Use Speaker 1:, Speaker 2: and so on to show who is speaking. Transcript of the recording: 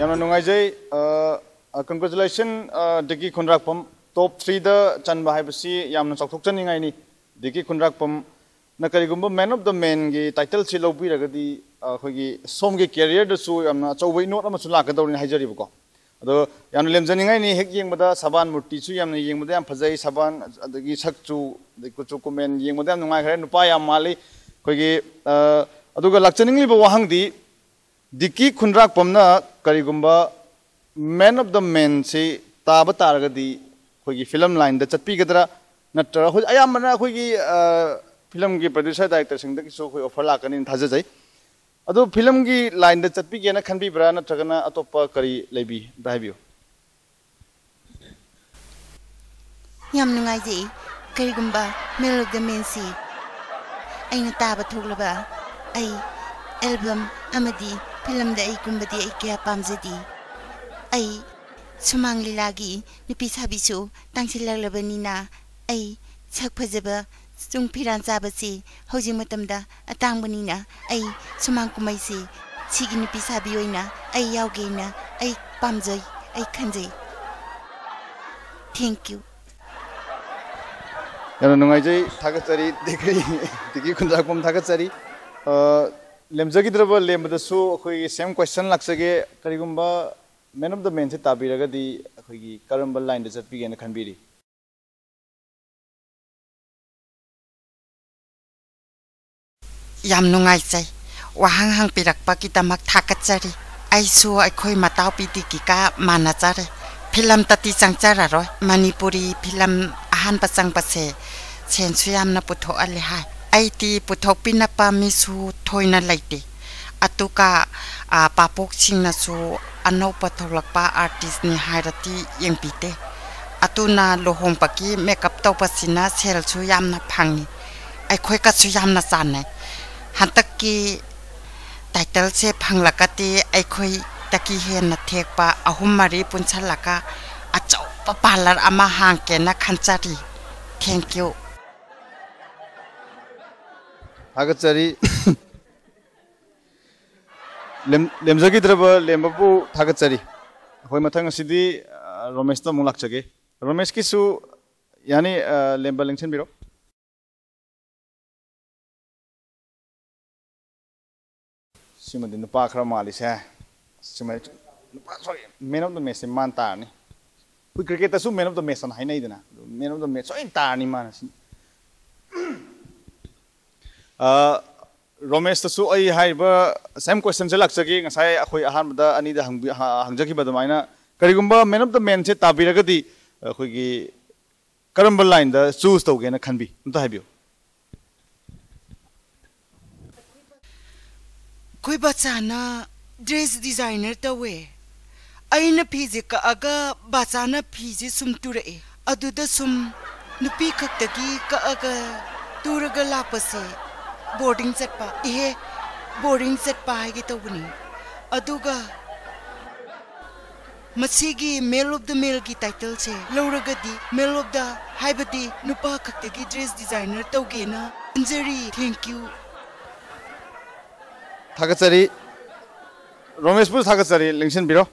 Speaker 1: Yana नुंगाइजै congratulation diki khunrakpam top 3 da chanba haibasi yamna chawthokchaningai ni diki khunrakpam na karigumba man of the man gi title si lobi ragadi khogi som gi career da su yamna chawbai note ama su lakadawni haijari bako ado yamna lemjaningai ni hek yengbada saban murti su yamna yengbada yam phajai saban adagi sakchu dikuchu comment yengbada yam nungai khare nupa yam mali khogi aduga lakchaningi ba wahangdi diki khunrakpam na karigumba man of the man se taba taragadi khogi film line da chatpi gadra natra khoi ayamana khogi film gi producer director sing da kiso khoi offer lakani thajai ado film gi line da chatpi gena khanbi bra natragana atopa kari lebi daibiu
Speaker 2: yam nungai ji karigumba man of the man se aina taba thoglaba ai album amadi film da ai kumbadi ai kya pamjadi ai sumang lilagi nipi sabisu tangsilaglabani ai sak phajaba sung phiran chabasi hojing matamda atangbani na ai sumang kumaisi sigi nipi sabi oina ai yaugena ai pamjai ai khanjai thank you
Speaker 1: yana nungaijai thagachari diki khunjakpam thagachari lemjagi draba lembada su khoi same question laksage karigumba man of the man se tabiragadi khogi karamba line da chatpi gena khanbiri
Speaker 3: yam nungai chai wahang hang pirakpa kitamak thakachari aisu aikhoi matau piti ki ka manachare film tati changchara roi manipuri film ahan pachang pase sensu yamna putho ale hai aiti puthok pinapa misu thoina laite atuka papok singna su anau patholakpa artist ni hairati yengpite atuna lohong paki makeup to pasina sel chu yamna phangi ai khoi ka chu yamna chanai hantakki title se phanglakati ai khoi taki hen na thekpa ahum mari punchalaka achau papalar ama hangke na khanchari thank you
Speaker 1: thagachari lemjagi draba lembapu thagachari hoi mathang asidi romesh ta mulak chage romesh kisu yani lemba lengchen biro simadi nupa khara mali se simai nupa sorry man of the match man ta ni hui cricket ta su man of the match an hainai dana man of the match so in ta ni man Romesh to su ai haiba same question se laksagi ngasai akhoi ahanbada ani da hangjaki badamaina karigumba man of the man se tabiragadi khoigi karamba line da choose tawgena khanbi umta haibio
Speaker 3: koi bachana dress designer tawe aina phiji ka aga bachana phiji sum ture aduda sum nupi khaktagi ka aga turaga lapase boarding setpa ihe boarding setpa hagi tawni aduga masigi male of the male ki title se loragadi male of the haibadi nupa khaktagi dress designer tawgena anjari thank you
Speaker 1: thagachari Romesh pur thagachari lengchen biro